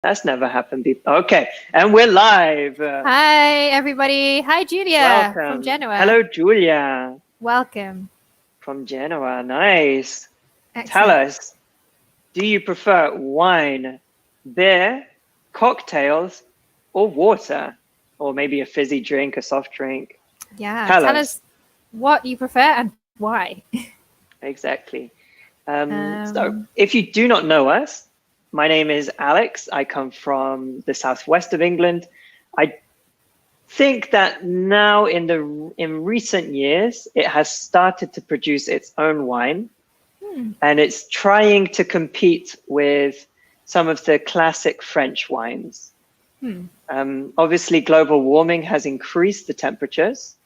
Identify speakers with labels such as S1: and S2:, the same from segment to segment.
S1: That's never happened before. Okay, and we're live.
S2: Hi, everybody. Hi, Julia from
S1: Welcome.
S2: Genoa.
S1: Hello, Julia
S2: Welcome.
S1: from Genoa. Nice. Tell
S2: Excellent.
S1: us, do you prefer wine, beer, cocktails, or water? Or maybe a fizzy drink, a soft drink?
S2: Yeah,
S1: Tell
S2: tell
S1: us.
S2: us what you prefer and why.
S1: Exactly. So,
S2: Um,
S1: if you do not know us, my name is Alex. I come from the southwest of England. I think that now in recent years it has started to produce its own wine, and it's trying to compete with some of the classic French wines. Obviously, global warming has increased the temperatures,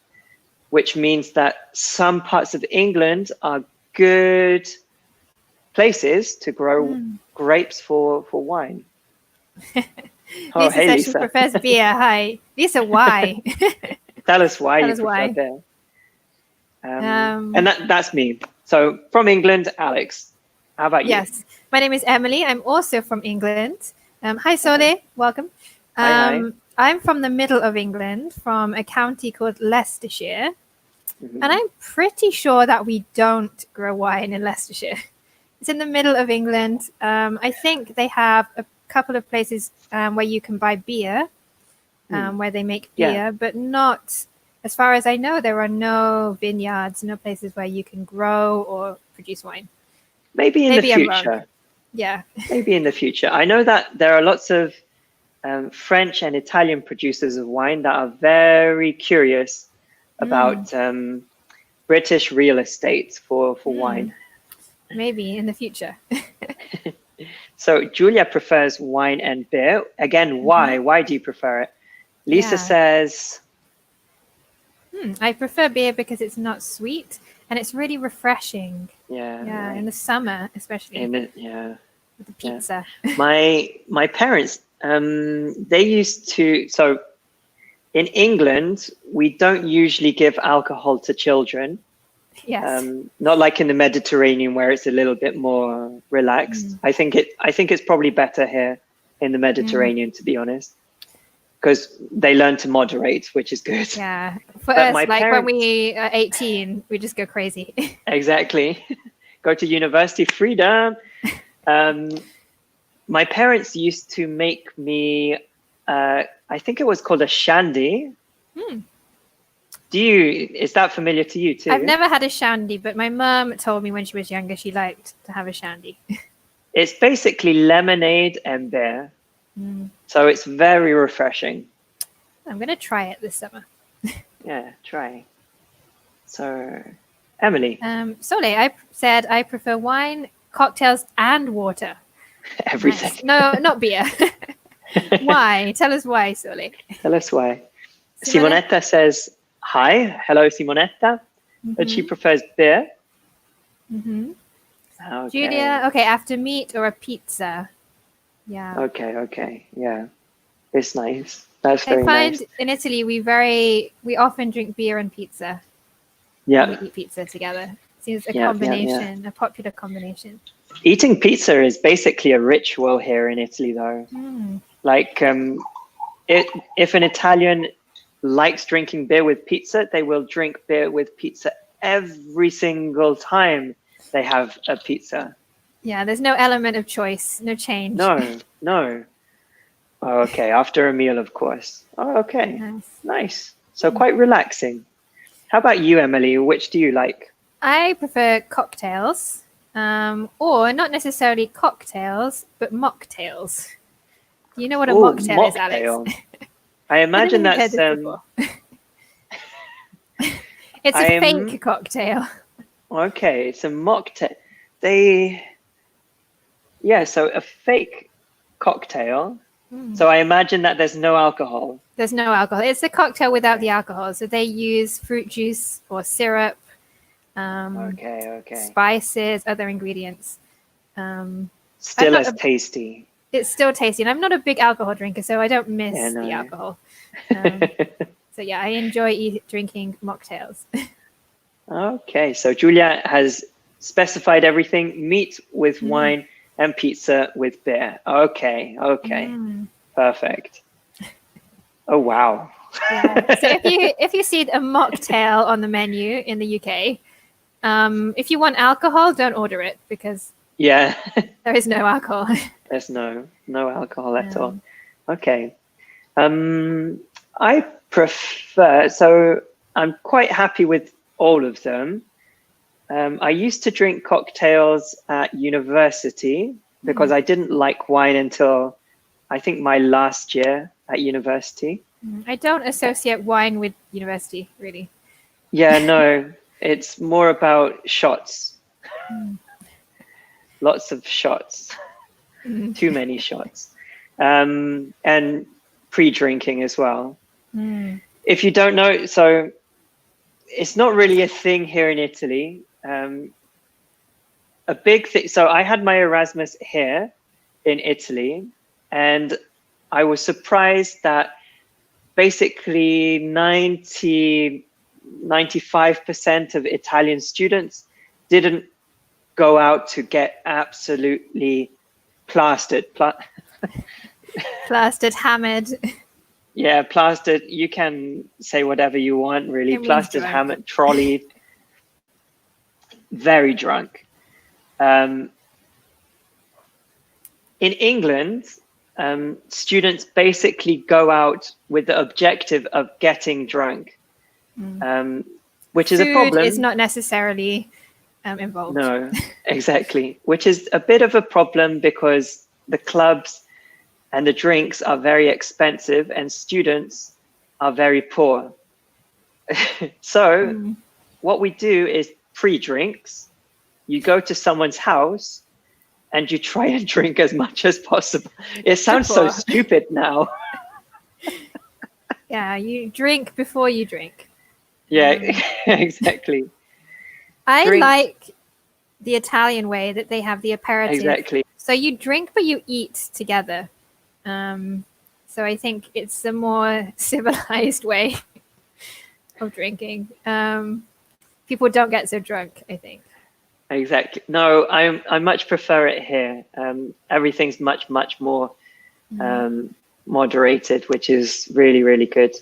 S1: which means that some parts of England are good places to grow grapes for wine. Oh,
S2: Lisa
S1: hey,
S2: says she
S1: Lisa.
S2: prefers beer. Hi. Lisa, why?
S1: Tell us why
S2: Tell
S1: you
S2: us
S1: prefer
S2: why.
S1: beer. And
S2: Um,
S1: that's me. So from England, Alex. How about you?
S2: yes, my name is Emily. I'm also from England. Hi,
S1: Uh-huh.
S2: Sole. Welcome.
S1: Hi, hi.
S2: I'm from the middle of England, from a county called Leicestershire. And
S1: Mhm.
S2: I'm pretty sure that we don't grow wine in Leicestershire. It's in the middle of England. I think they have a couple of places where you can buy beer, where they make
S1: Yeah,
S2: beer, but not, as far as I know, there are no vineyards, no places where you can grow or produce wine.
S1: maybe in the
S2: Maybe I'm wrong.
S1: future.
S2: Yeah.
S1: Maybe in the future. I know that there are lots of French and Italian producers of wine that are very curious about British real estate for wine.
S2: Maybe in the future.
S1: So Julia prefers wine and beer. Again, why? Why do you prefer it? Lisa
S2: Yeah.
S1: says,
S2: I prefer beer because it's not sweet and it's really refreshing.
S1: yeah,
S2: Yeah, in
S1: right.
S2: the summer, especially
S1: Yeah,
S2: with the
S1: yeah.
S2: pizza.
S1: My parents, they used to. So in England, we don't usually give alcohol to children.
S2: Yes.
S1: Not like in the Mediterranean where it's a little bit more relaxed. I think it's probably better here in the Mediterranean, to be honest, because they learn to moderate, which is good.
S2: Yeah. For
S1: But
S2: us,
S1: my
S2: like when
S1: parents,
S2: we are 18, we just go crazy.
S1: exactly, go to university, freedom. Um, my parents used to make me, I think it was called a shandy. Is that familiar to you
S2: I've
S1: too?
S2: never had a shandy, but my mum told me when she was younger she liked to have a shandy.
S1: It's basically lemonade and beer. So it's very refreshing.
S2: I'm going to try it this summer.
S1: Yeah, try. So, Emily,
S2: Sole, I said I prefer wine, cocktails, and water.
S1: everything.
S2: Nice. No, not beer. Why? Tell us why, Sole.
S1: Tell us why.
S2: Simone?
S1: Simonetta says, hi. Hello, Simonetta. But she prefers beer. Okay.
S2: Julia, okay, after meat or a pizza. Yeah.
S1: Okay. Yeah. It's nice. That's
S2: I
S1: very nice.
S2: find in Italy we often drink beer and pizza when we
S1: Yeah.
S2: eat pizza together. Seems a
S1: Yeah.
S2: combination, a popular combination.
S1: Eating pizza is basically a ritual here in Italy, though. Like, if an Italian likes drinking beer with pizza, they will drink beer with pizza every single time they have a pizza.
S2: Yeah, there's no element of choice, no change.
S1: No. Oh, okay, after a meal, of course. Oh, okay.
S2: Nice.
S1: Nice. So quite relaxing. How about you, Emily? Which do you like?
S2: I prefer cocktails, or not necessarily cocktails, but mocktails. Do you know what a
S1: Oh,
S2: mocktail is, Alex?
S1: mocktail. I
S2: I don't
S1: imagine
S2: think you've heard
S1: that's
S2: this before. It's a
S1: I'm
S2: fake cocktail.
S1: okay, it's a mocktail. So a fake cocktail. So I imagine that there's no alcohol.
S2: There's no alcohol. It's a cocktail without
S1: Okay.
S2: the alcohol. So they use fruit juice or syrup,
S1: Okay.
S2: spices, other ingredients. I'm
S1: Still
S2: not
S1: as tasty.
S2: it's still tasty. And I'm not a big alcohol drinker, so I don't
S1: Yeah,
S2: miss the
S1: no.
S2: alcohol. So yeah, I enjoy drinking mocktails.
S1: Okay, so Julia has specified everything: meat with wine and pizza with beer. Okay. Perfect. Oh, wow.
S2: Yeah. So if you see a mocktail on the menu in the UK, if you want alcohol, don't order it because
S1: Yeah.
S2: there is no alcohol.
S1: There's no alcohol at all.
S2: Um,
S1: Okay. I prefer, so I'm quite happy with all of them. I used to drink cocktails at university because I didn't like wine until I think my last year at university.
S2: I don't associate wine with university, really.
S1: Yeah, no, it's more about shots. Lots of shots. Too many shots. And pre-drinking as well. If you don't know, so it's not really a thing here in Italy. A big thing. So I had my Erasmus here in Italy, and I was surprised that basically 95% of Italian students didn't go out to get absolutely plastered.
S2: Plastered, hammered.
S1: Yeah, plastered. You can say whatever you want, really. Plastered, hammered, trolleyed. Very drunk. In England, students basically go out with the objective of getting drunk, which is a problem.
S2: Food is not necessarily involved.
S1: No, exactly. Which is a bit of a problem because the clubs and the drinks are very expensive and students are very poor. So what we do is pre-drinks. You go to someone's house and you try and drink as much as possible. It sounds so stupid now.
S2: Yeah, you drink before you drink.
S1: Yeah, exactly.
S2: I like the Italian way that they have the aperitif.
S1: Exactly.
S2: So you drink, but you eat together. So I think it's a more civilized way of drinking. People don't get so drunk, I think.
S1: Exactly. No, I much prefer it here. Everything's much more moderated, which is really, really good.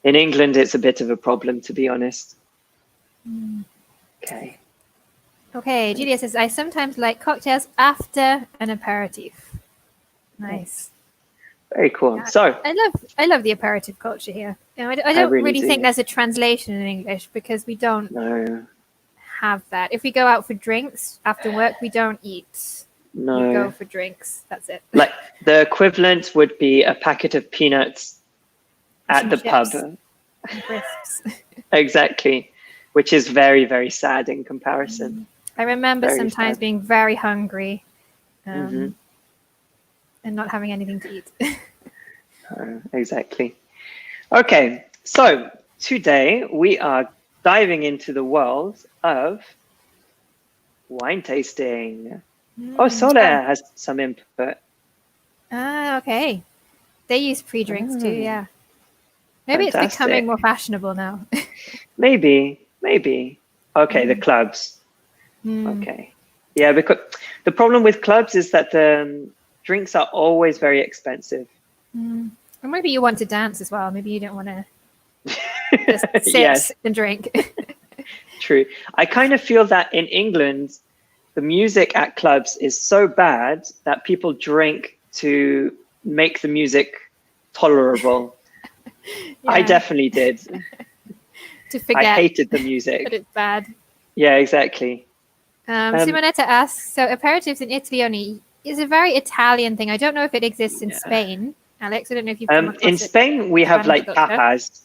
S1: In England, it's a bit of a problem, to be honest. Okay,
S2: Julia says, I sometimes like cocktails after an aperitif. Nice.
S1: Very cool.
S2: Yeah,
S1: So
S2: I love the aperitif culture here. You know, I don't really think there's a translation in English because we don't have that. If we go out for drinks after work, we don't eat.
S1: No.
S2: We go for drinks. That's it.
S1: Like the equivalent would be a packet of peanuts at the pub.
S2: Crisps.
S1: Exactly, which is very, very sad in comparison.
S2: I remember sometimes being very hungry and not having anything to eat.
S1: Exactly. Okay, so today we are diving into the world of wine tasting. Sole has some input.
S2: Okay. They use pre-drinks too, yeah. Maybe
S1: Fantastic.
S2: It's becoming more fashionable now.
S1: Maybe. Okay, the clubs. Okay. Yeah, because the problem with clubs is that the drinks are always very expensive.
S2: Or maybe you want to dance as well. Maybe you don't want to just sit and drink.
S1: True. I kind of feel that in England, the music at clubs is so bad that people drink to make the music tolerable. I definitely did.
S2: To forget.
S1: I hated the music.
S2: But it's bad.
S1: Yeah, exactly.
S2: Simonetta asks, so aperitifs in Italy only is a very Italian thing. I don't know if it exists in Spain. Alex, I don't know if you've come across
S1: in Spain, we have like tapas.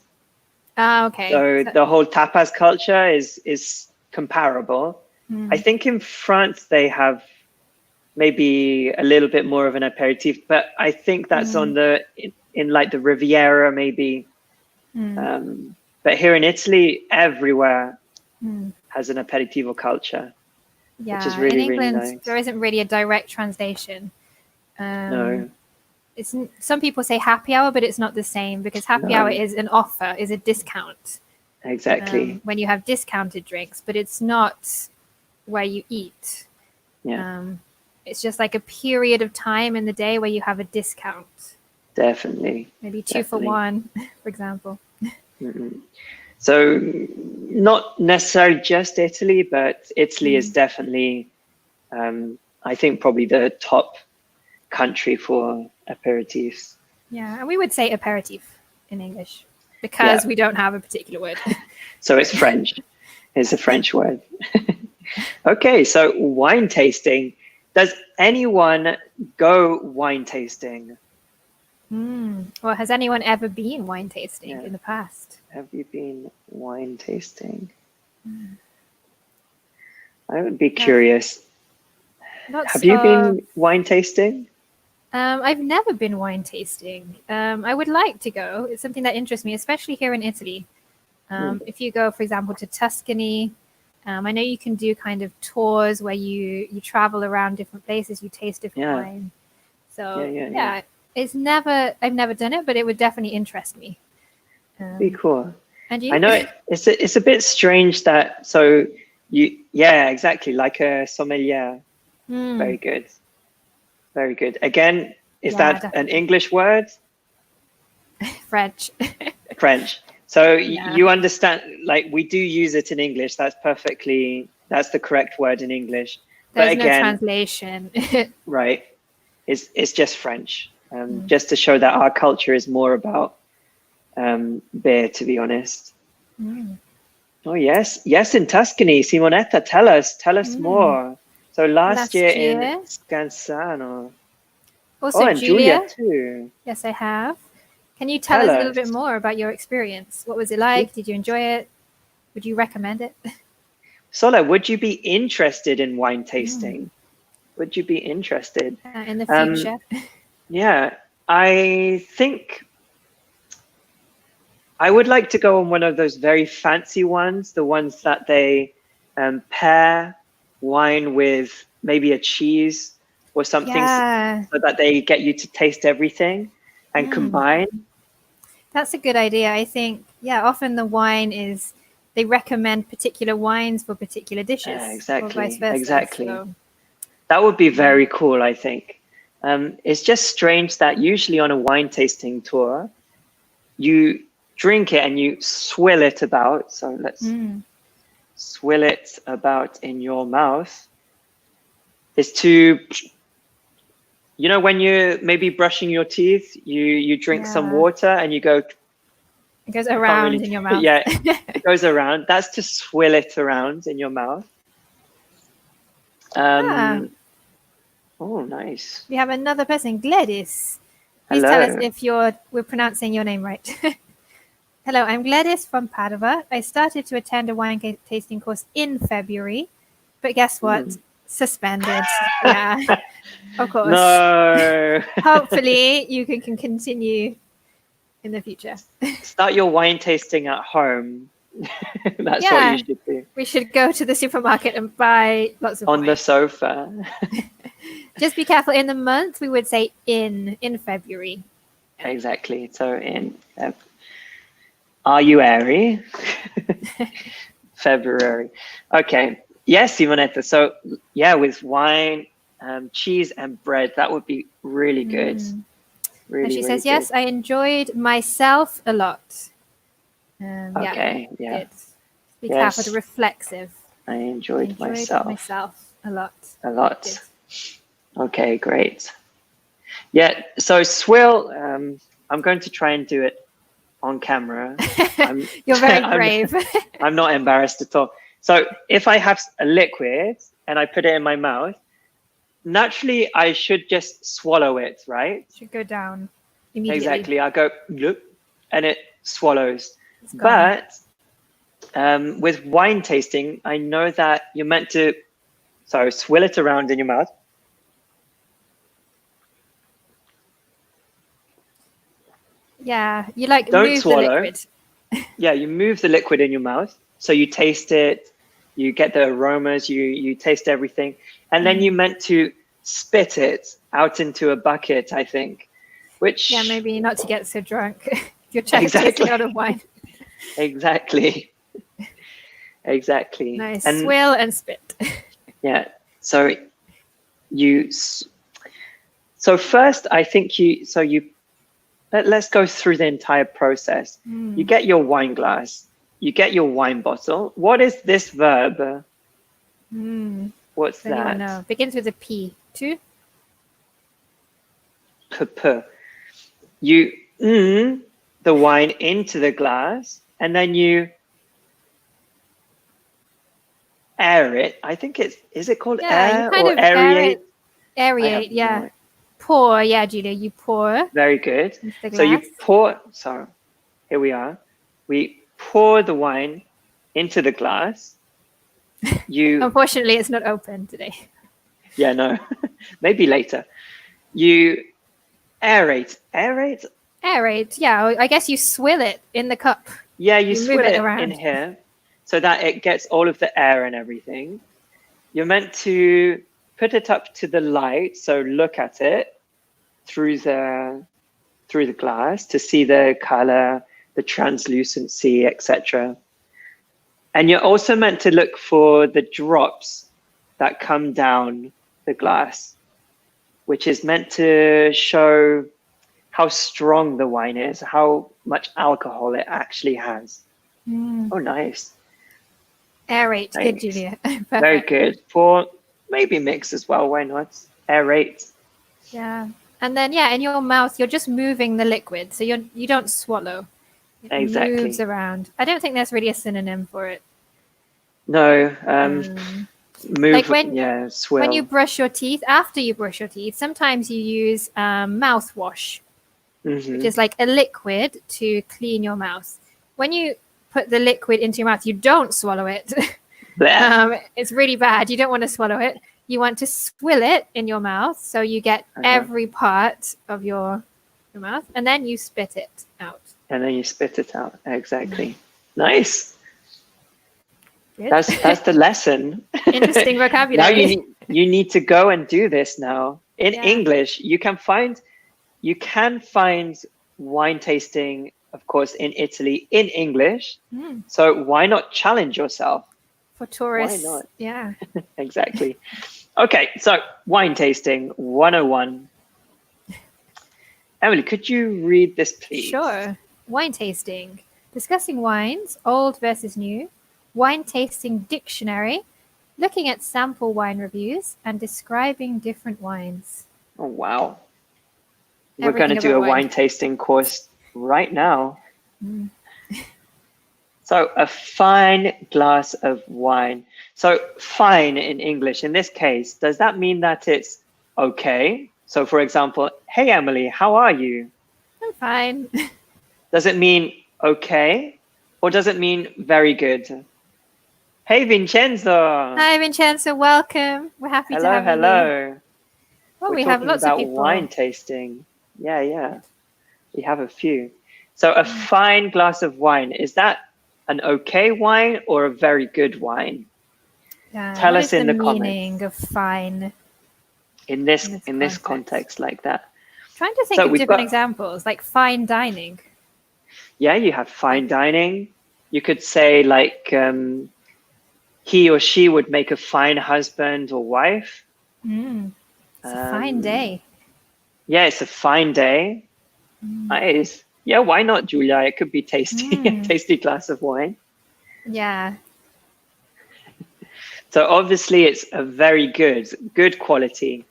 S2: Okay.
S1: So the whole tapas culture is comparable. I think in France they have maybe a little bit more of an aperitif, but I think that's on in like the Riviera maybe. But here in Italy, everywhere has an aperitivo culture.
S2: Yeah,
S1: which is really,
S2: in England,
S1: really nice.
S2: there isn't really a direct translation.
S1: No.
S2: It's some people say happy hour, but it's not the same because happy hour is an offer, is a discount.
S1: Exactly.
S2: When you have discounted drinks, but it's not where you eat.
S1: Yeah.
S2: It's just like a period of time in the day where you have a discount.
S1: Definitely.
S2: Maybe 2 for
S1: Definitely.
S2: 1, for example.
S1: Mm-mm. So not necessarily just Italy, but Italy is definitely, I think, probably the top country for aperitifs.
S2: Yeah, and we would say aperitif in English because
S1: Yeah.
S2: we don't have a particular word.
S1: So it's French. It's a French word. Okay, so wine tasting. Does anyone go wine tasting?
S2: Well, has anyone ever been wine tasting
S1: Yeah.
S2: in the past?
S1: Have you been wine tasting? I would be curious.
S2: Lots
S1: Have you
S2: of.
S1: been wine tasting?
S2: I've never been wine tasting. I would like to go. It's something that interests me, especially here in Italy. If you go, for example, to Tuscany, I know you can do kind of tours where you travel around different places, you taste different
S1: Yeah.
S2: wine. So
S1: Yeah.
S2: I've never done it, but it would definitely interest me.
S1: Be cool.
S2: And
S1: I
S2: you?
S1: know it's a bit strange that yeah, exactly, like a sommelier. Very good. Very good. Again, is
S2: Yeah,
S1: that
S2: definitely.
S1: an English word?
S2: French.
S1: French. So
S2: Yeah.
S1: you understand, like we do use it in English. That's the correct word in English. But
S2: There's no
S1: again,
S2: translation.
S1: right, it's just French. Just to show that our culture is more about beer, to be honest. Oh yes, in Tuscany. Simonetta, tell us more. So last year in Scansano.
S2: Also,
S1: Oh, and Julia
S2: Julia.
S1: too.
S2: Yes, I have. Can you tell
S1: Tell
S2: us a little bit
S1: us.
S2: more about your experience? What was it like? Did you enjoy it? Would you recommend it?
S1: Sola, would you be interested in wine tasting? Would you be interested?
S2: In the future?
S1: Yeah, I think I would like to go on one of those very fancy ones, the ones that they pair wine with maybe a cheese or something so that they get you to taste everything and combine.
S2: That's a good idea. I think, often the wine is, they recommend particular wines for particular dishes or vice versa.
S1: Exactly.
S2: So.
S1: That would be very cool, I think. It's just strange that usually on a wine tasting tour, you drink it and you swill it about. So let's swill it about in your mouth. Is to, when you're maybe brushing your teeth, you drink some water and you go.
S2: It goes around in your mouth.
S1: Yeah, it goes around. That's to swill it around in your mouth. Oh, nice.
S2: We have another person, Gladys. Please
S1: Hello.
S2: tell us if we're pronouncing your name right. Hello, I'm Gladys from Padova. I started to attend a wine tasting course in February, but guess what? Suspended. Yeah, of course.
S1: No.
S2: Hopefully you can continue in the future.
S1: Start your wine tasting at home. That's what you should do.
S2: We should go to the supermarket and buy lots of wine.
S1: On the sofa.
S2: Just be careful. In the month, we would say in February.
S1: Exactly. So in are you airy? February. Okay. Yes, Simonetta. So yeah, with wine, cheese and bread, that would be really good. Really,
S2: and she says,
S1: good.
S2: yes, I enjoyed myself a lot.
S1: Okay. Yeah.
S2: Good. Be careful, the reflexive.
S1: I enjoyed myself
S2: a lot.
S1: A lot. Good. Okay, great. Yeah, so swill, I'm going to try and do it on camera.
S2: You're very brave.
S1: I'm not embarrassed at all. So if I have a liquid and I put it in my mouth, naturally I should just swallow it, right?
S2: Should go down immediately.
S1: Exactly. I go, and it swallows. But with wine tasting, I know that you're meant to, swill it around in your mouth.
S2: Yeah, you don't move
S1: swallow.
S2: The liquid.
S1: Yeah, you move the liquid in your mouth. So you taste it, you get the aromas, you taste everything. And then you're meant to spit it out into a bucket, I think. Which
S2: maybe not to get so drunk. You're trying to take a lot of wine.
S1: Exactly.
S2: Nice. And swill and spit.
S1: Yeah. So you. So first, I think let's go through the entire process. You get your wine glass, you get your wine bottle. What is this verb? What's
S2: Does anyone
S1: that?
S2: know? Begins with a P. To?
S1: You the wine into the glass, and then you air it. I think is it called air
S2: you kind
S1: or
S2: of
S1: aerate?
S2: Aerate, yeah. Pour, yeah, Julia, you pour.
S1: Very good.
S2: Into the
S1: So you
S2: glass.
S1: pour, so here we are. We pour the wine into the glass.
S2: Unfortunately, it's not open today.
S1: Yeah, no, maybe later. You aerate.
S2: Aerate, yeah. I guess you swill it in the cup.
S1: Yeah, you swill
S2: move it
S1: it
S2: around.
S1: in here so that it gets all of the air and everything. You're meant to put it up to the light, so look at it through the glass to see the color, the translucency, etc. And you're also meant to look for the drops that come down the glass, which is meant to show how strong the wine is, how much alcohol it actually has. Oh, nice.
S2: Aerate, good, Julia.
S1: Very good. For maybe mix as well, why not? Aerate.
S2: Yeah. And then, in your mouth, you're just moving the liquid. So you don't swallow. It
S1: Exactly.
S2: moves around. I don't think there's really a synonym for it.
S1: No. Move,
S2: like when,
S1: swill.
S2: When you brush your teeth, after you brush your teeth, sometimes you use mouthwash, which is like a liquid to clean your mouth. When you put the liquid into your mouth, you don't swallow it. It's really bad. You don't want to swallow it. You want to swill it in your mouth so you get every part of your mouth, and then you spit it out.
S1: Exactly. Nice.
S2: Good.
S1: That's the lesson.
S2: Interesting vocabulary.
S1: Now you need to go and do this now. In English, you can find wine tasting, of course, in Italy in English. So why not challenge yourself?
S2: For tourists.
S1: Why not?
S2: Yeah.
S1: Exactly. Okay, so wine tasting 101. Emily, could you read this, please?
S2: Sure. Wine tasting. Discussing wines, old versus new. Wine tasting dictionary. Looking at sample wine reviews and describing different wines.
S1: Oh, wow. We're going to do a wine tasting course right now. So a fine glass of wine. So fine in English, in this case, does that mean that it's okay? So for example, hey, Emily, how are you?
S2: I'm fine.
S1: Does it mean okay? Or does it mean very good? Hey, Vincenzo.
S2: Hi, Vincenzo. Welcome. We're happy to have you.
S1: Hello.
S2: Well, we have lots of people.
S1: Wine tasting. Yeah. We have a few. So a fine glass of wine, is that an okay wine or a very good wine? Tell us in the comments.
S2: What is the meaning of fine
S1: in this context like that?
S2: Trying to think of different examples, like fine dining.
S1: Yeah, you have fine dining. You could say like he or she would make a fine husband or wife.
S2: It's a fine day.
S1: Yeah, it's a fine day. Nice. Yeah, why not, Julia? It could be tasty, a tasty glass of wine.
S2: Yeah.
S1: So obviously it's a very good quality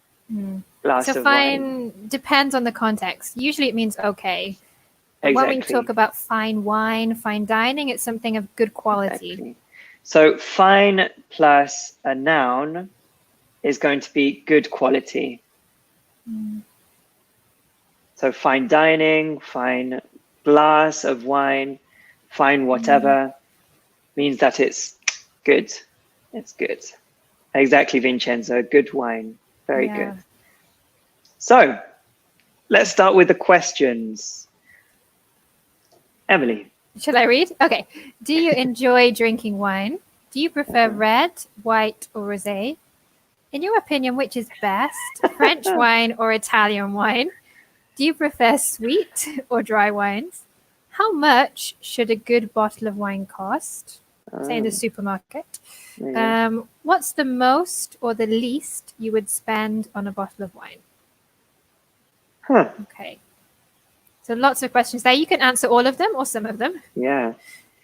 S1: glass of wine. So
S2: fine depends on the context. Usually it means okay. But when we talk about fine wine, fine dining, it's something of good quality.
S1: Exactly. So fine plus a noun is going to be good quality. So fine dining, fine glass of wine, fine whatever means that it's good. It's good. Exactly, Vincenzo. Good wine. Very good. So let's start with the questions. Emily.
S2: Shall I read? Okay. Do you enjoy drinking wine? Do you prefer red, white, or rosé? In your opinion, which is best, French wine or Italian wine? Do you prefer sweet or dry wines? How much should a good bottle of wine cost? say in the supermarket.
S1: There you go.
S2: What's the most or the least you would spend on a bottle of wine?
S1: Huh.
S2: Okay. So lots of questions there. You can answer all of them or some of them.
S1: Yeah.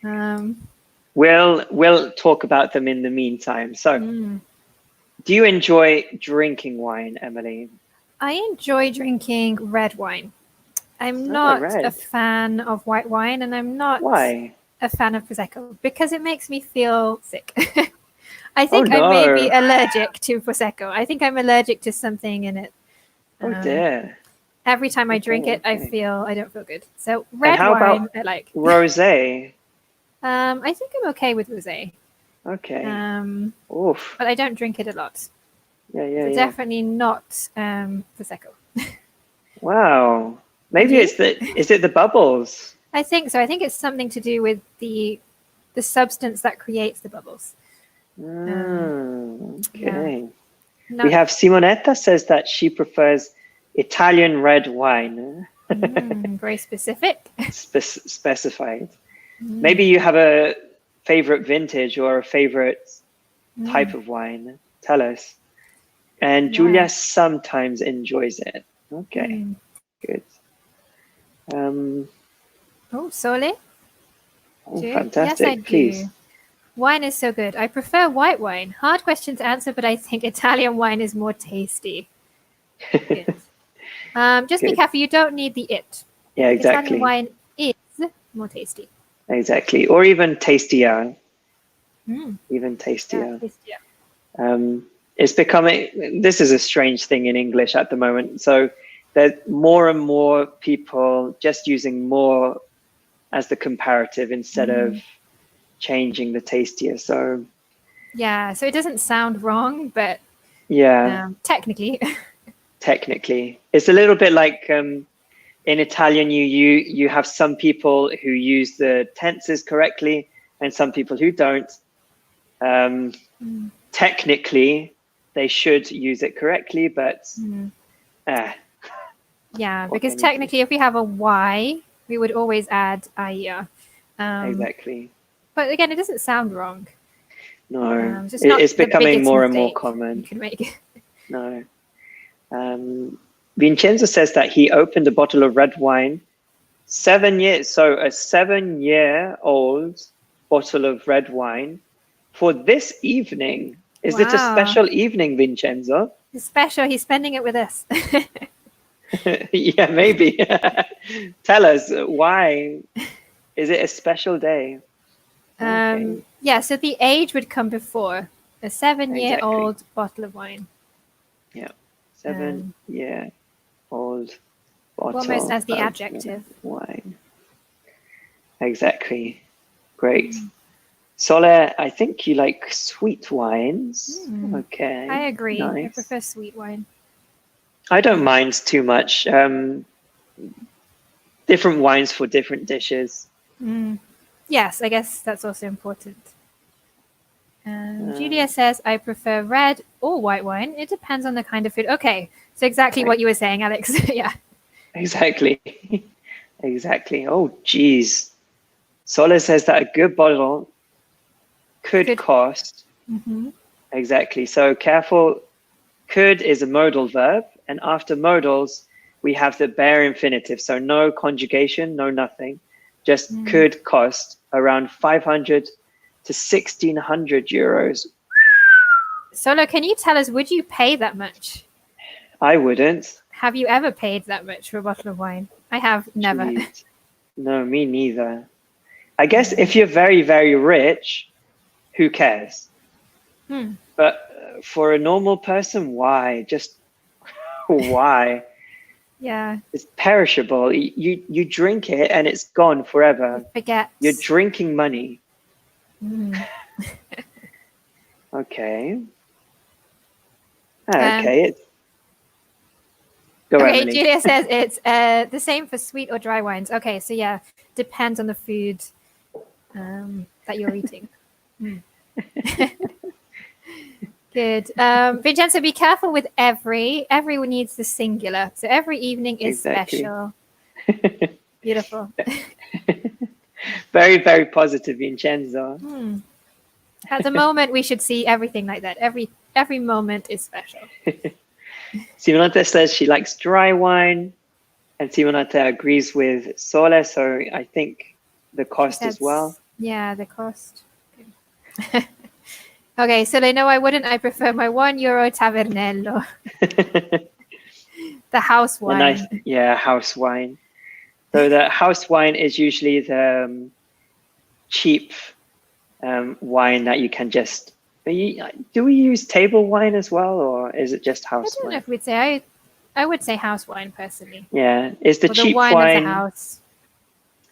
S2: Um,
S1: We'll talk about them in the meantime. So, do you enjoy drinking wine, Emily?
S2: I enjoy drinking red wine. I'm
S1: Oh,
S2: not
S1: red.
S2: a fan of white wine, and I'm not
S1: Why?
S2: a fan of Prosecco because it makes me feel sick. I
S1: Oh
S2: think I may be
S1: no.
S2: allergic to Prosecco. I think I'm allergic to something in it.
S1: Oh dear.
S2: Every time I drink it, I
S1: Okay.
S2: don't feel good. So
S1: And
S2: red
S1: how
S2: wine,
S1: about
S2: I like.
S1: rosé?
S2: I think I'm okay with rosé,
S1: Okay.
S2: but I don't drink it a lot.
S1: Yeah.
S2: So definitely not Prosecco.
S1: Wow. Maybe
S2: you?
S1: is it the bubbles?
S2: I think so. I think it's something to do with the substance that creates the bubbles.
S1: Okay.
S2: No,
S1: We have Simonetta says that she prefers Italian red wine.
S2: very specific.
S1: Specified. Maybe you have a favorite vintage or a favorite type of wine. Tell us. And Julia sometimes enjoys it. Okay, good.
S2: Sole?
S1: Fantastic.
S2: Yes, I do.
S1: Please.
S2: Wine is so good. I prefer white wine. Hard question to answer, but I think Italian wine is more tasty. Just be careful. You don't need the it.
S1: Yeah, exactly.
S2: Italian wine is more tasty.
S1: Exactly. Or even tastier. Even tastier.
S2: Yeah, tastier.
S1: It's becoming, this is a strange thing in English at the moment. So there's more and more people just using more as the comparative instead of changing the tastier. So
S2: yeah, so it doesn't sound wrong, but technically.
S1: Technically. It's a little bit like in Italian, you have some people who use the tenses correctly and some people who don't. Technically, they should use it correctly, but
S2: yeah, because technically, if we have a Y, we would always add "ia."
S1: Exactly.
S2: But again, it doesn't sound wrong.
S1: No, it's becoming more and more common.
S2: You can make.
S1: No. Vincenzo says that he opened a bottle of red wine 7 years, so a 7-year-old bottle of red wine for this evening. Is it a special evening, Vincenzo?
S2: It's special. He's spending it with us.
S1: Yeah, maybe. Tell us, why? Is it a special day? Okay.
S2: Yeah, so the age would come before a 7-year-old bottle of wine.
S1: Yeah, 7-year-old bottle
S2: almost as the adjective.
S1: Wine. Exactly. Great. Sole, I think you like sweet wines. Okay.
S2: I agree.
S1: Nice.
S2: I prefer sweet wine.
S1: I don't mind too much. Different wines for different dishes.
S2: Yes, I guess that's also important. Julia says, I prefer red or white wine. It depends on the kind of food. Okay, so exactly what you were saying, Alex. Yeah.
S1: Exactly. Exactly. Oh, geez. Sole says that a good bottle could cost. Exactly. So careful. Could is a modal verb. And after modals, we have the bare infinitive. So no conjugation, no nothing. Just could cost around 500 to 1,600 euros.
S2: Solo, can you tell us, would you pay that much?
S1: I wouldn't.
S2: Have you ever paid that much for a bottle of wine? I have never.
S1: Jeez. No, me neither. I guess if you're very, very rich, who cares? But for a normal person, why? Just why?
S2: Yeah.
S1: It's perishable. You drink it and it's gone forever.
S2: Forget.
S1: You're drinking money. Okay. Okay. Go
S2: okay,
S1: Emily.
S2: Julia says it's the same for sweet or dry wines. Okay, so yeah, depends on the food that you're eating. Good. Vincenzo, be careful with every. Everyone needs the singular. So every evening is special. Beautiful.
S1: Very, very positive, Vincenzo.
S2: At the moment, we should see everything like that. Every moment is special.
S1: Simonetta says she likes dry wine, and Simonetta agrees with Sole, so I think the cost as well.
S2: Yeah, the cost. Okay. Okay, so they know I wouldn't. I prefer my €1 Tavernello, the house
S1: A
S2: wine.
S1: nice, house wine. So the house wine is usually the cheap wine that you can just. Do we use table wine as well, or is it just
S2: I
S1: house
S2: don't know
S1: wine?
S2: if we'd say. I would say house wine personally.
S1: Yeah, it's the
S2: Or
S1: cheap
S2: the wine
S1: wine.
S2: of the house.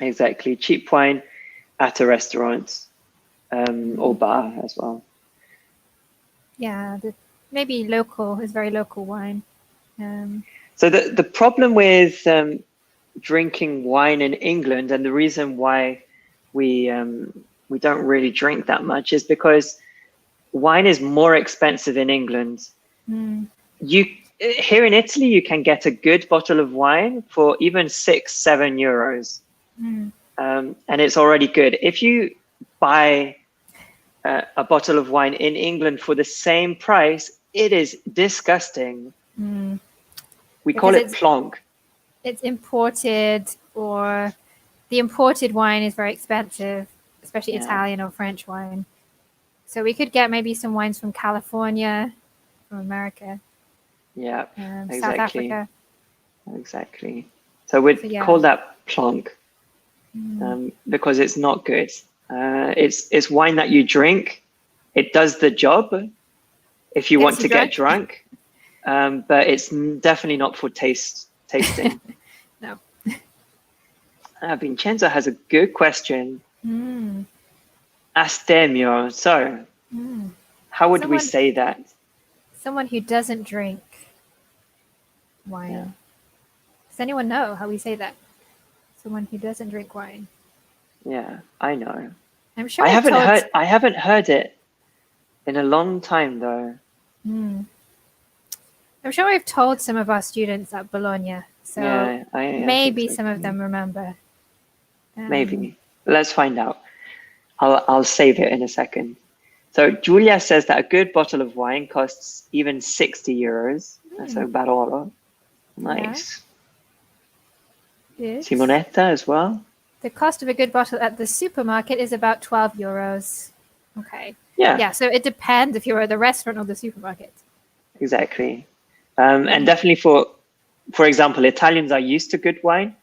S1: Exactly, cheap wine at a restaurant or bar as well.
S2: Yeah, maybe local is very local wine.
S1: So the problem with drinking wine in England, and the reason why we don't really drink that much, is because wine is more expensive in England. Here in Italy, you can get a good bottle of wine for even €6-7, and it's already good. If you buy a bottle of wine in England for the same price, it is disgusting. We call it plonk.
S2: It's imported, or the imported wine is very expensive, especially Italian or French wine. So we could get maybe some wines from California, from America.
S1: Yeah, exactly.
S2: South Africa.
S1: Exactly. So we'd call that plonk because it's not good. It's wine that you drink. It does the job if you want to get drunk, but it's definitely not for tasting.
S2: No.
S1: Vincenzo has a good question. Astemio. So, how would we say that?
S2: Someone who doesn't drink wine. Yeah. Does anyone know how we say that? Someone who doesn't drink wine.
S1: Yeah, I know.
S2: I'm sure
S1: I haven't heard it in a long time though.
S2: I'm sure I've told some of our students at Bologna, so maybe some of them remember.
S1: Maybe. Let's find out. I'll save it in a second. So Julia says that a good bottle of wine costs even €60. So Barolo. Nice.
S2: Yeah.
S1: Simonetta as well.
S2: The cost of a good bottle at the supermarket is about €12. Okay.
S1: Yeah.
S2: Yeah, so it depends if you're at the restaurant or the supermarket.
S1: Exactly. And definitely for example, Italians are used to good wine.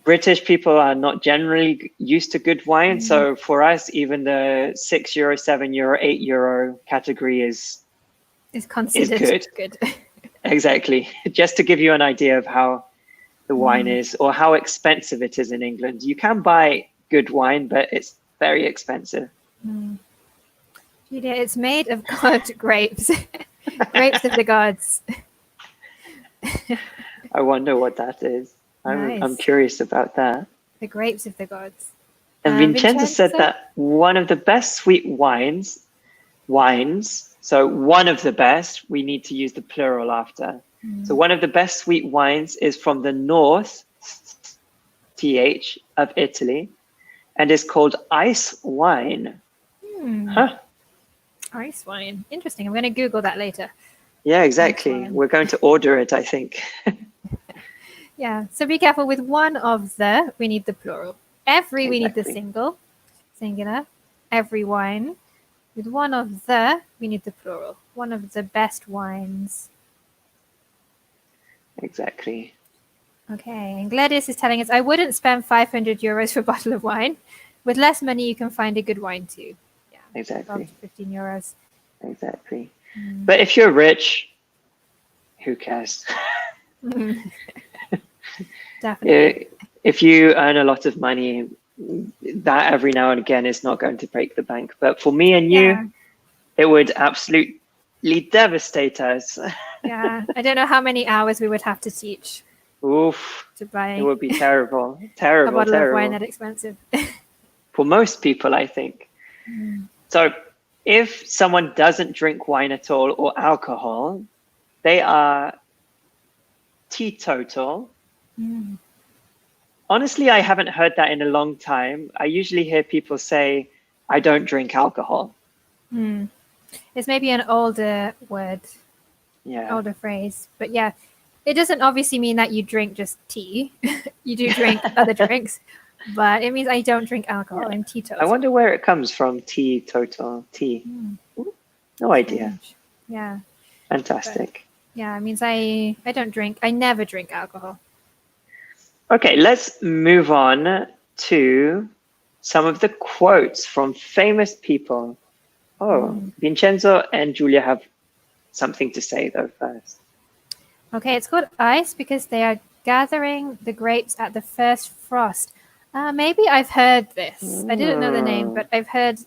S1: British people are not generally used to good wine. So for us, even the €6, €7, €8 category is
S2: considered good.
S1: Exactly. Just to give you an idea of how the wine is, or how expensive it is in England. You can buy good wine, but it's very expensive.
S2: Julia, it's made of grapes. Grapes of the gods.
S1: I wonder what that is. I'm curious about that.
S2: The grapes of the gods.
S1: And Vincenzo said that one of the best sweet wines, so one of the best, we need to use the plural after. So one of the best sweet wines is from the north, TH, of Italy, and is called ice wine.
S2: Ice wine. Interesting. I'm going to Google that later.
S1: Yeah, exactly. We're going to order it, I think.
S2: Yeah. So be careful with one of the, we need the plural. Every, we need the singular. Every wine. With one of the, we need the plural. One of the best wines.
S1: Exactly.
S2: Okay. And Gladys is telling us, I wouldn't spend €500 for a bottle of wine. With less money, you can find a good wine too. Yeah.
S1: Exactly.
S2: €15.
S1: Exactly. But if you're rich, who cares?
S2: Definitely.
S1: If you earn a lot of money, that every now and again is not going to break the bank. But for me and you, it would absolutely devastate us.
S2: Yeah. I don't know how many hours we would have to teach.
S1: Oof.
S2: To buy.
S1: It would be terrible. Terrible.
S2: A bottle of wine that expensive.
S1: For most people, I think. So if someone doesn't drink wine at all or alcohol, they are teetotal. Honestly, I haven't heard that in a long time. I usually hear people say I don't drink alcohol.
S2: It's maybe an older word,
S1: Yeah.
S2: older phrase, but yeah, it doesn't obviously mean that you drink just tea. You do drink other drinks, but it means I don't drink alcohol. I'm
S1: I
S2: teetotal.
S1: wonder where it comes from. Teetotal. Tea. No idea.
S2: Strange. Yeah,
S1: Fantastic.
S2: yeah. It means I don't drink. I never drink alcohol.
S1: Okay, let's move on to some of the quotes from famous people. Oh, Vincenzo and Julia have something to say though first.
S2: Okay, it's called ice because they are gathering the grapes at the first frost. Maybe I've heard this. I didn't know the name, but I've heard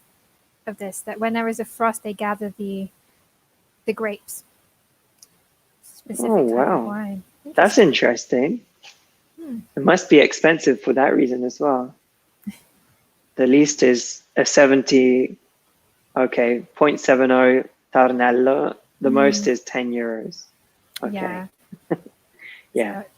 S2: of this, that when there is a frost, they gather the grapes. Specific type
S1: wow.
S2: of wine.
S1: That's interesting. It must be expensive for that reason as well. The least is a 70, okay, 0.70 Tarnello. The most is 10 euros. Okay.
S2: Yeah.
S1: Yeah.
S2: So,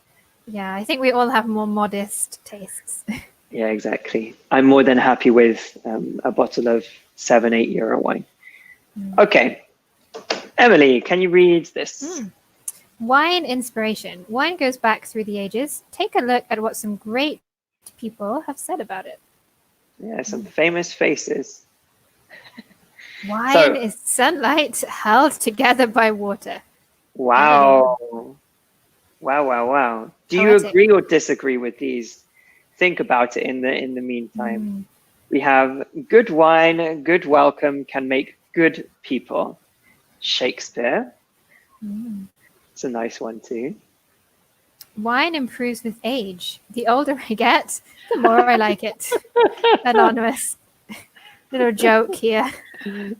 S2: yeah, I think we all have more modest tastes.
S1: Yeah, exactly. I'm more than happy with a bottle of 7-8 euro wine. Okay. Emily, can you read this?
S2: Wine inspiration. Wine goes back through the ages. Take a look at what some great people have said about it.
S1: Yeah, some famous faces.
S2: Wine is sunlight held together by water.
S1: Wow. Wow. Do you agree or disagree with these? Think about it in the meantime. We have good wine, good welcome can make good people. Shakespeare. It's a nice one too.
S2: Wine improves with age. The older I get, the more I like it. Anonymous. Little joke here.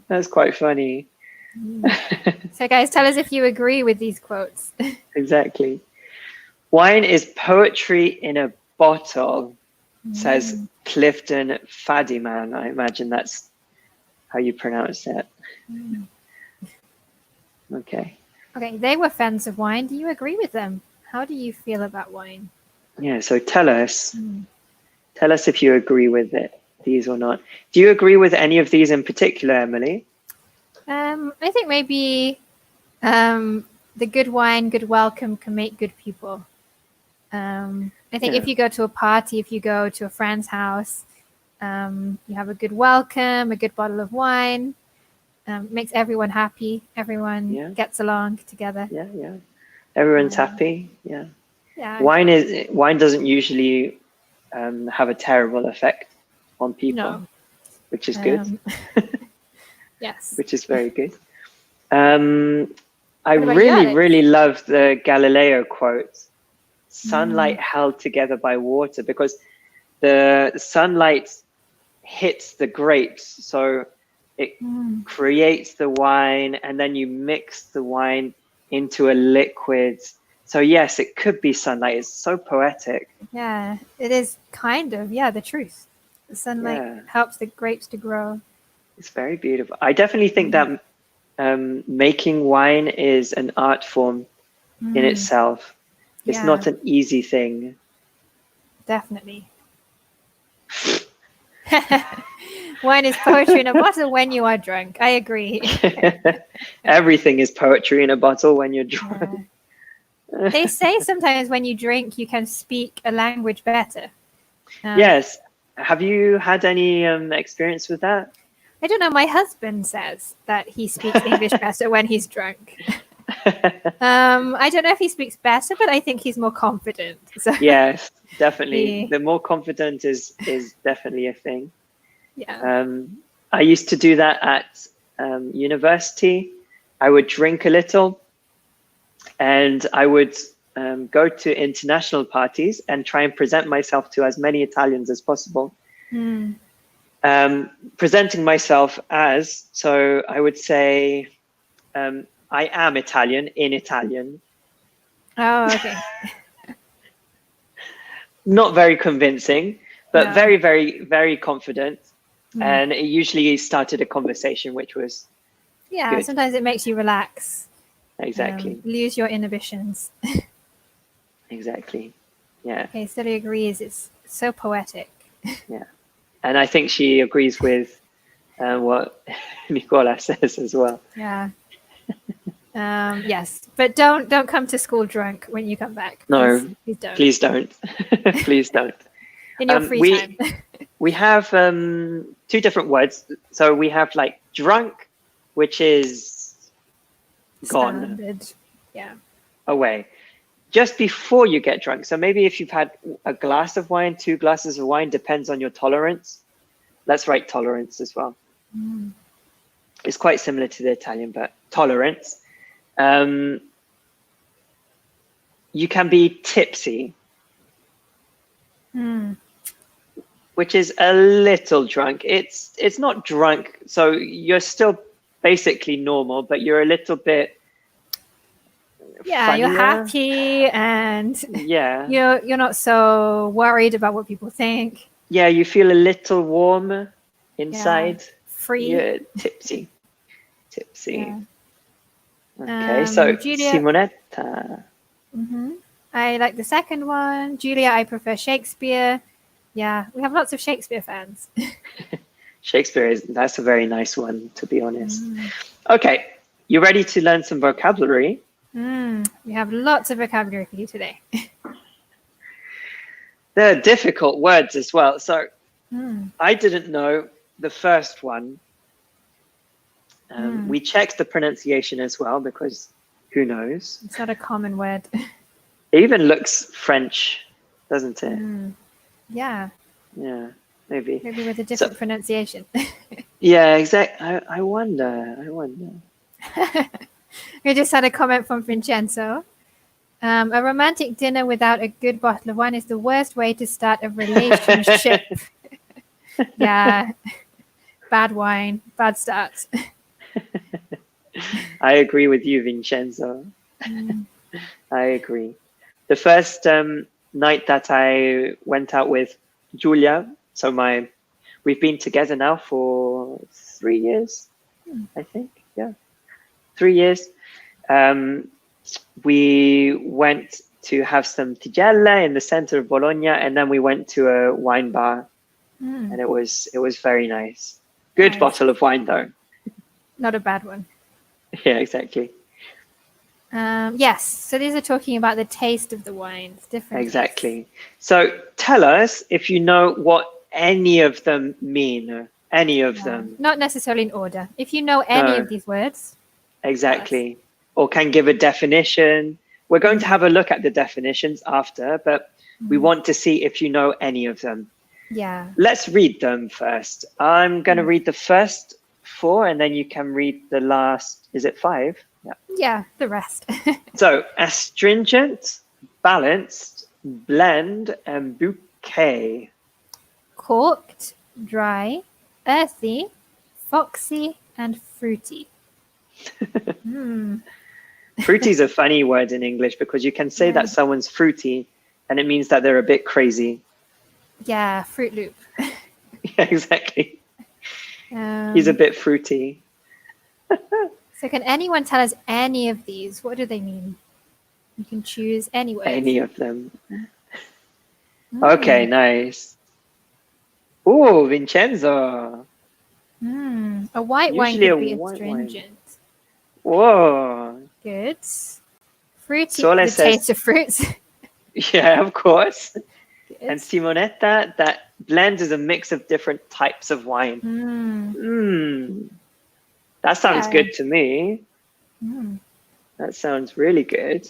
S1: That's quite funny.
S2: So guys, tell us if you agree with these quotes.
S1: Exactly. Wine is poetry in a bottle, says Clifton Fadiman. I imagine that's how you pronounce it. Okay.
S2: Okay, they were fans of wine. Do you agree with them? How do you feel about wine?
S1: Yeah, so tell us if you agree with these or not. Do you agree with any of these in particular, Emily?
S2: I think maybe the good wine, good welcome can make good people. I think if you go to a party, if you go to a friend's house, you have a good welcome, a good bottle of wine, makes everyone happy. Everyone gets along together.
S1: Yeah. Everyone's happy. Yeah.
S2: Yeah.
S1: Wine doesn't usually have a terrible effect on people, which is good.
S2: Yes.
S1: Which is very good. I really love the Galileo quote, sunlight held together by water, because the sunlight hits the grapes. So it creates the wine, and then you mix the wine into a liquid. So yes, it could be sunlight. It's so poetic.
S2: Yeah, it is kind of, the truth. The sunlight helps the grapes to grow.
S1: It's very beautiful. I definitely think that making wine is an art form in itself. It's not an easy thing.
S2: Definitely. Wine is poetry in a bottle when you are drunk. I agree.
S1: Everything is poetry in a bottle when you're drunk.
S2: They say sometimes when you drink, you can speak a language better.
S1: Yes. Have you had any experience with that?
S2: I don't know. My husband says that he speaks English better when he's drunk. I don't know if he speaks better, but I think he's more confident. So.
S1: Yes, definitely. The more confident is definitely a thing.
S2: Yeah.
S1: I used to do that at university. I would drink a little, and I would go to international parties and try and present myself to as many Italians as possible. Presenting myself as, so I would say, I am Italian in Italian.
S2: Oh, okay.
S1: Not very convincing, but very, very, very confident. And it usually started a conversation, which was good.
S2: Sometimes it makes you relax.
S1: Exactly.
S2: Lose your inhibitions.
S1: Exactly. Yeah.
S2: Okay, Silly agrees. It's so poetic.
S1: Yeah. And I think she agrees with and what Nicola says as well.
S2: Yeah. Yes, but don't come to school drunk when you come back.
S1: No,
S2: please don't.
S1: Please don't. Please don't.
S2: In your free time.
S1: We have two different words. So we have like drunk, which is gone.
S2: Standard. Yeah.
S1: Away. Just before you get drunk. So maybe if you've had a glass of wine, 2 glasses of wine, depends on your tolerance. Let's write tolerance as well. It's quite similar to the Italian, but tolerance. You can be tipsy, which is a little drunk. It's not drunk, so you're still basically normal, but you're a little bit funnier.
S2: You're happy and you're not so worried about what people think.
S1: Yeah, you feel a little warm inside.
S2: Free.
S1: You're tipsy.
S2: Yeah.
S1: Okay, so
S2: Julia,
S1: Simonetta.
S2: I like the second one. Julia, I prefer Shakespeare. Yeah, we have lots of Shakespeare fans.
S1: Shakespeare that's a very nice one, to be honest. Okay, you ready to learn some vocabulary?
S2: We have lots of vocabulary for you today.
S1: They're difficult words as well. So I didn't know the first one. We checked the pronunciation as well, because who knows?
S2: It's not a common word.
S1: It even looks French, doesn't it?
S2: Yeah.
S1: Yeah, maybe.
S2: Maybe with a different pronunciation.
S1: Yeah, exactly. I wonder.
S2: We just had a comment from Vincenzo. A romantic dinner without a good bottle of wine is the worst way to start a relationship. Yeah. Bad wine, bad start.
S1: I agree with you, Vincenzo. I agree. The first night that I went out with Julia, so we've been together now for 3 years, I think. Yeah, 3 years. We went to have some tigelle in the center of Bologna, and then we went to a wine bar, and it was very nice. Good bottle of wine, though.
S2: Not a bad one.
S1: Yeah, exactly.
S2: Yes, so these are talking about the taste of the wines. Different.
S1: Exactly. So tell us if you know what any of them mean. Any of them.
S2: Not necessarily in order. If you know any of these words.
S1: Exactly. Or can give a definition. We're going to have a look at the definitions after, but we want to see if you know any of them.
S2: Yeah.
S1: Let's read them first. I'm going to read the first 4, and then you can read the last, is it 5? Yeah.
S2: Yeah, the rest.
S1: So, astringent, balanced, blend, and bouquet.
S2: Corked, dry, earthy, foxy, and fruity.
S1: Fruity is a funny word in English because you can say that someone's fruity and it means that they're a bit crazy.
S2: Yeah, Fruit Loop.
S1: Yeah, exactly. He's a bit fruity.
S2: So can anyone tell us any of these? What do they mean? You can choose any word.
S1: Any of them. Okay, nice. Oh, Vincenzo.
S2: A white wine
S1: Usually
S2: could be
S1: a white
S2: astringent.
S1: Whoa.
S2: Good. Fruity,
S1: So
S2: the
S1: it says-
S2: taste of fruits.
S1: Yeah, of course.
S2: Good.
S1: And Simonetta, that blend is a mix of different types of wine. That sounds good to me. That sounds really good.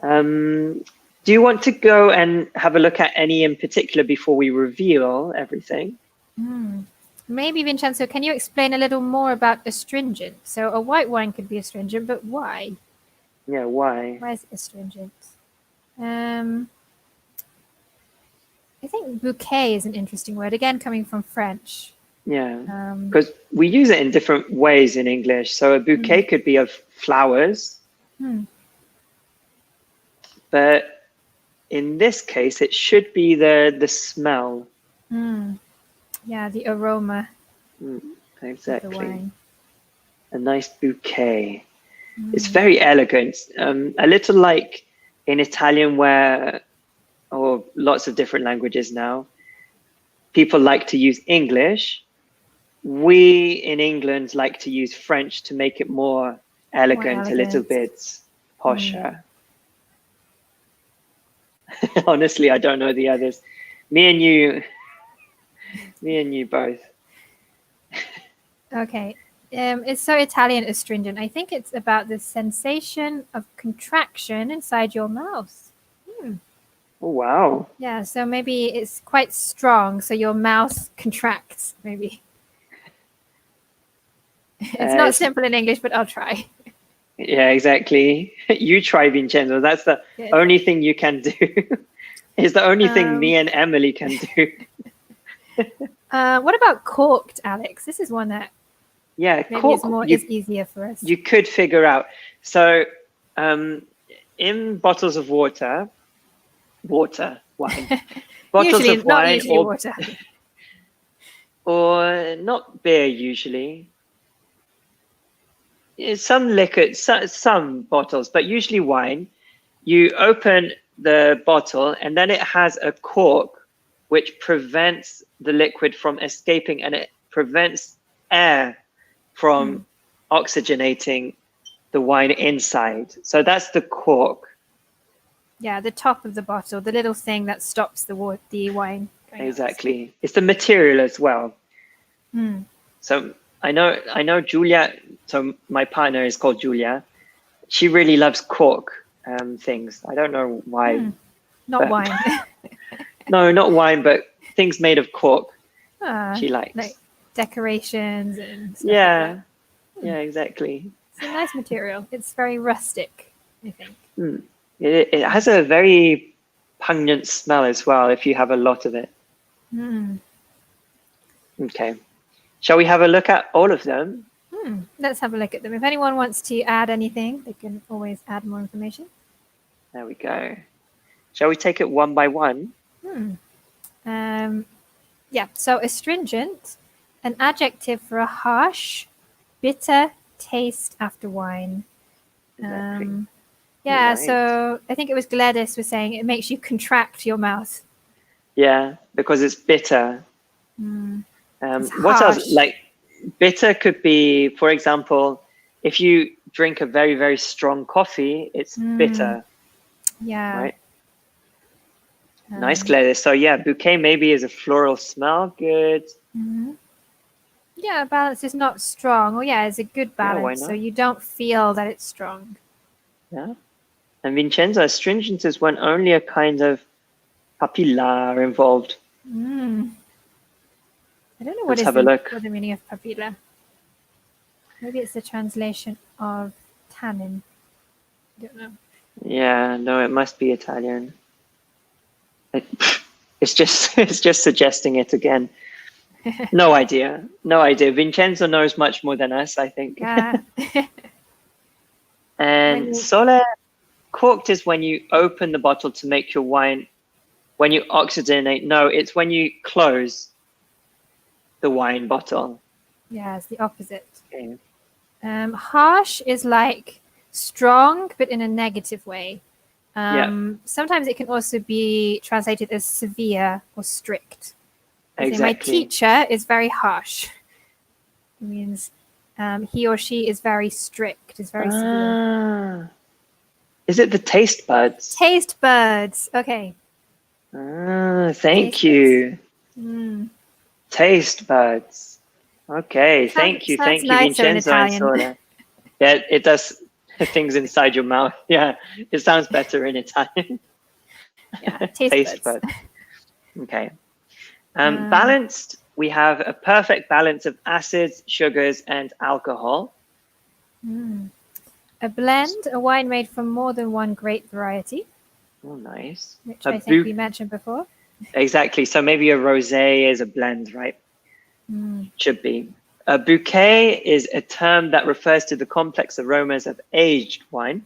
S1: Do you want to go and have a look at any in particular before we reveal everything?
S2: Maybe, Vincenzo, can you explain a little more about astringent? So a white wine could be astringent, but why?
S1: Yeah, why?
S2: Why is it astringent? I think bouquet is an interesting word, again, coming from French.
S1: Yeah, because we use it in different ways in English. So a bouquet could be of flowers. But in this case, it should be the smell.
S2: Yeah, the aroma
S1: Exactly.
S2: of the wine.
S1: A nice bouquet. It's very elegant. A little like in Italian or lots of different languages now, people like to use English we in England like to use French to make it more elegant, a little
S2: elegant.
S1: bit posher. Honestly, I don't know the others. Me and you both.
S2: Okay. It's so Italian astringent. I think it's about the sensation of contraction inside your mouth.
S1: Oh, wow.
S2: Yeah, so maybe it's quite strong, so your mouth contracts, maybe. It's not simple in English, but I'll try.
S1: Yeah, exactly. You try, Vincenzo. That's the only thing you can do. It's the only thing me and Emily can do.
S2: What about corked, Alex? This is one that maybe is easier for us.
S1: You could figure out. So in bottles of wine, bottles
S2: usually,
S1: of wine
S2: not water.
S1: or not beer usually. Some liquor, some bottles, but usually wine. You open the bottle and then it has a cork which prevents the liquid from escaping, and it prevents air from oxygenating the wine inside. So that's the cork.
S2: Yeah, the top of the bottle, the little thing that stops the wine.
S1: Exactly. It's the material as well. So I know Julia, so my partner is called Julia. She really loves cork things. I don't know why.
S2: Not wine.
S1: No, not wine, but things made of cork. She likes.
S2: Like decorations and stuff.
S1: Yeah. Yeah, exactly.
S2: It's a nice material. It's very rustic, I think.
S1: It has a very pungent smell as well if you have a lot of it. Okay. Shall we have a look at all of them?
S2: Let's have a look at them. If anyone wants to add anything, they can always add more information.
S1: There we go. Shall we take it one by one?
S2: Yeah, so astringent, an adjective for a harsh, bitter taste after wine.
S1: Exactly.
S2: Yeah,
S1: Right.
S2: so I think it was Gladys was saying it makes you contract your mouth.
S1: Yeah, because it's bitter.
S2: It's
S1: What else?
S2: harsh.
S1: Like bitter could be, for example, if you drink a very, very strong coffee, it's bitter,
S2: Yeah.
S1: right? Nice, Gladys. So yeah, bouquet maybe is a floral smell. Good.
S2: Yeah, balance is not strong. Oh yeah, it's a good balance.
S1: why
S2: So
S1: not?
S2: you don't feel that it's strong.
S1: Yeah. And Vincenzo, astringent is when only a kind of papilla are involved.
S2: I don't know
S1: Let's have a look.
S2: what the meaning of papilla. Maybe it's the translation of tannin. I don't know.
S1: Yeah, no, it must be Italian. It's just suggesting it again. No idea. Vincenzo knows much more than us, I think.
S2: Yeah.
S1: And sole, corked is when you open the bottle to make your wine, when you oxygenate. No, it's when you close the wine bottle.
S2: Yeah, it's the opposite.
S1: Okay.
S2: Harsh is like strong, but in a negative way. Sometimes it can also be translated as severe or strict.
S1: Exactly.
S2: My teacher is very harsh. It means he or she is very strict, is very severe.
S1: Is it the taste buds?
S2: Taste buds. Okay.
S1: Thank you. Taste buds. Okay, thank you, Vincenzo and Sole. Yeah, it does things inside your mouth. Yeah, it sounds better in Italian.
S2: Yeah, taste buds.
S1: Okay. Balanced, we have a perfect balance of acids, sugars, and alcohol.
S2: A blend, a wine made from more than one grape variety.
S1: Oh, nice.
S2: Which I think we mentioned before.
S1: Exactly. So maybe a rosé is a blend, right? Should be. A bouquet is a term that refers to the complex aromas of aged wine.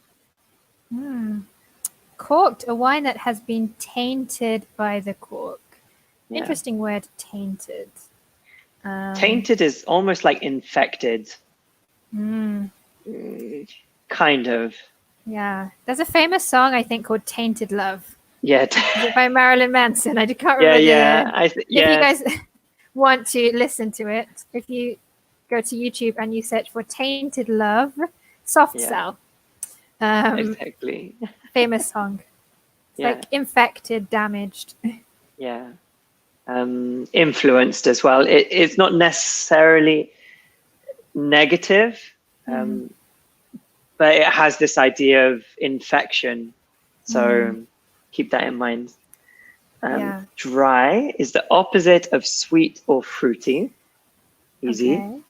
S2: Corked, a wine that has been tainted by the cork. Yeah. Interesting word, tainted.
S1: Tainted is almost like infected. Kind of.
S2: Yeah. There's a famous song, I think, called Tainted Love.
S1: Yeah.
S2: Is it by Marilyn Manson? I can't remember.
S1: Yeah.
S2: If you guys want to listen to it, if you go to YouTube and you search for Tainted Love, Soft
S1: Yeah.
S2: Cell,
S1: Exactly.
S2: famous song. It's
S1: Yeah.
S2: like infected, damaged.
S1: Yeah. Influenced as well. It's not necessarily negative, but it has this idea of infection. So keep that in mind.
S2: Yeah.
S1: Dry is the opposite of sweet or fruity. Easy.
S2: Okay.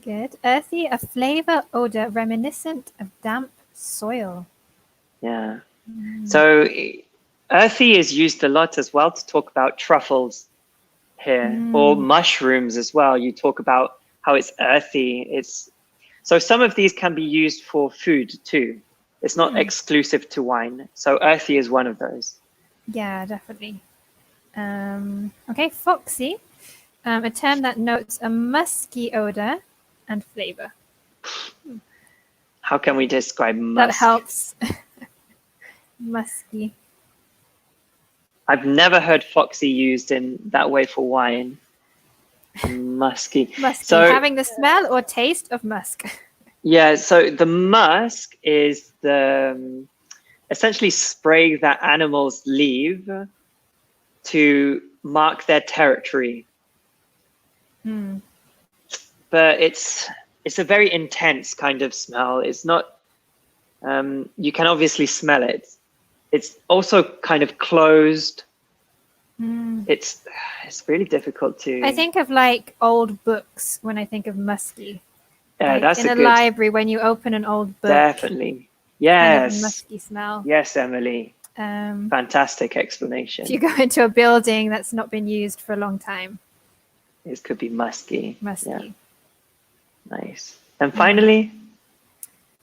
S2: Good. Earthy, a flavor odor reminiscent of damp soil.
S1: Yeah. So earthy is used a lot as well to talk about truffles here, or mushrooms as well. You talk about how it's earthy. So some of these can be used for food too. It's not exclusive to wine. So earthy is one of those.
S2: Yeah, definitely. Okay, foxy, a term that notes a musky odor and flavor.
S1: How can we describe musk?
S2: That helps. Musky.
S1: I've never heard foxy used in that way for wine. Musky.
S2: Musky,
S1: So
S2: having the smell or taste of musk.
S1: yeah, so the musk is the essentially spray that animals leave to mark their territory. But it's a very intense kind of smell. It's not, you can obviously smell it. It's also kind of closed. It's really difficult to.
S2: I think of like old books when I think of musky.
S1: Yeah,
S2: Like
S1: that's
S2: in a
S1: good.
S2: library when you open an old book.
S1: Definitely.
S2: Kind of
S1: Yes.
S2: a musky smell.
S1: Yes, Emily.
S2: If
S1: Fantastic explanation.
S2: you go into a building that's not been used for a long time.
S1: This could be musky.
S2: Musky.
S1: Yeah. Nice. And finally,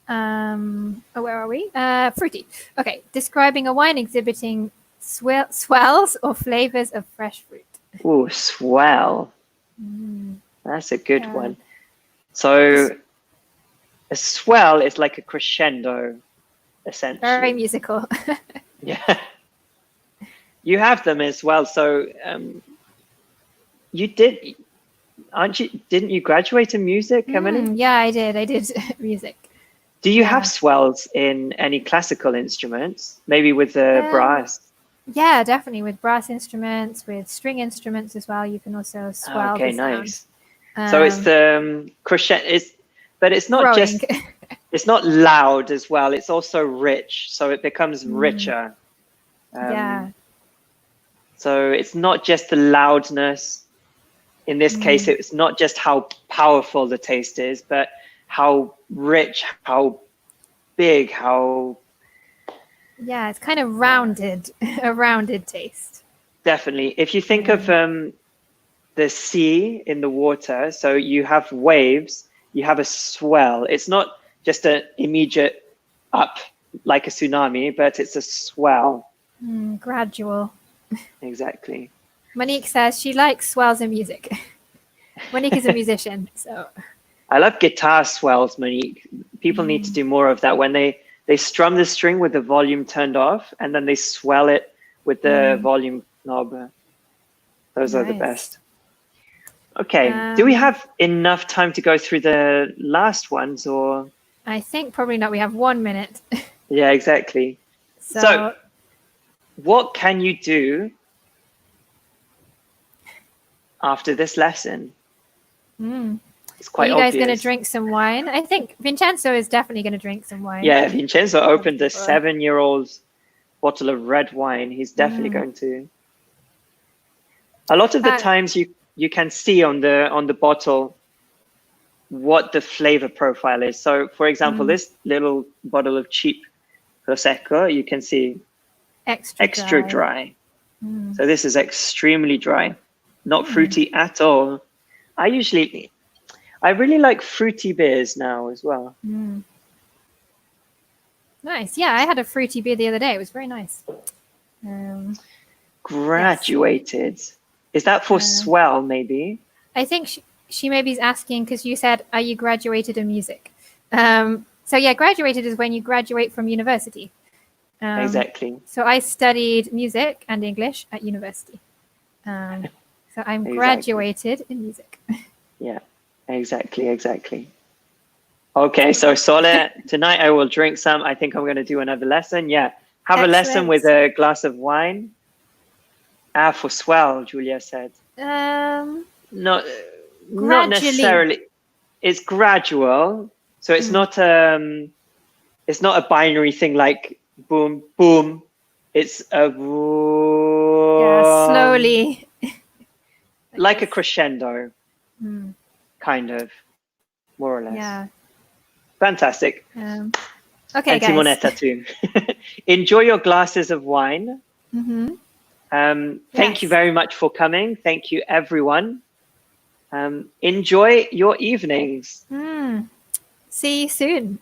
S2: Where are we? Fruity. Okay, describing a wine exhibiting swells or flavors of fresh fruit.
S1: ooh, swell. That's a good
S2: Yeah.
S1: one. So a swell is like a crescendo, essentially.
S2: Very musical.
S1: Yeah. You have them as well. So didn't you graduate in music, Emily?
S2: Yeah, I did. I did music.
S1: Do you
S2: Yeah.
S1: have swells in any classical instruments? Maybe with the brass?
S2: Yeah, definitely. With brass instruments, with string instruments as well. You can also swell
S1: Okay,
S2: the sound.
S1: nice. So it's the crescendo, but it's not
S2: growing.
S1: just, it's not loud as well. It's also rich. So it becomes richer.
S2: Yeah.
S1: So it's not just the loudness. In this case, it's not just how powerful the taste is, but how rich, how big, how.
S2: Yeah, it's kind of rounded, a rounded taste.
S1: Definitely. If you think of the sea in the water, so you have waves, you have a swell. It's not just an immediate up like a tsunami, but it's a swell.
S2: Gradual.
S1: Exactly.
S2: Monique says she likes swells in music. Monique is a musician, so.
S1: I love guitar swells, Monique. People need to do more of that when they strum the string with the volume turned off and then they swell it with the volume knob. Those are the
S2: Nice.
S1: best. Okay. Do we have enough time to go through the last ones or?
S2: I think probably not. We have 1 minute.
S1: Yeah, exactly. So what can you do after this lesson? It's quite
S2: Are you guys
S1: obvious.
S2: going to drink some wine? I think Vincenzo is definitely going to drink some wine.
S1: Yeah, Vincenzo opened a 7-year-old bottle of red wine. He's definitely going to. A lot of the times you can see on the bottle what the flavor profile is. So, for example, this little bottle of cheap Prosecco, you can see extra dry. So this is extremely dry, not fruity at all. I really like fruity beers now as well.
S2: Nice. Yeah, I had a fruity beer the other day. It was very nice.
S1: Graduated. Yes. Is that for swell, maybe?
S2: I think she maybe is asking because you said, are you graduated in music? So yeah, graduated is when you graduate from university.
S1: Exactly.
S2: So I studied music and English at university. So I'm
S1: Exactly.
S2: graduated in music.
S1: Yeah, exactly. Okay, so Sole, tonight I will drink some. I think I'm going to do another lesson. Yeah, have a lesson with
S2: Excellent.
S1: a glass of wine. Ah, for swell, Julia said.
S2: Um,
S1: Not, not
S2: Gradually.
S1: necessarily. It's gradual, so it's not a binary thing like boom, boom. It's a
S2: Yeah, slowly.
S1: like a
S2: This.
S1: crescendo,
S2: Mm,
S1: kind of, more or less.
S2: yeah.
S1: Fantastic.
S2: Okay,
S1: And
S2: guys.
S1: Simonetta too. Enjoy your glasses of wine.
S2: Mm-hmm.
S1: Thank you
S2: Yes.
S1: very much for coming. Thank you, everyone. Enjoy your evenings.
S2: See you soon.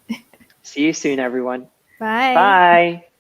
S1: See you soon, everyone.
S2: Bye.
S1: Bye.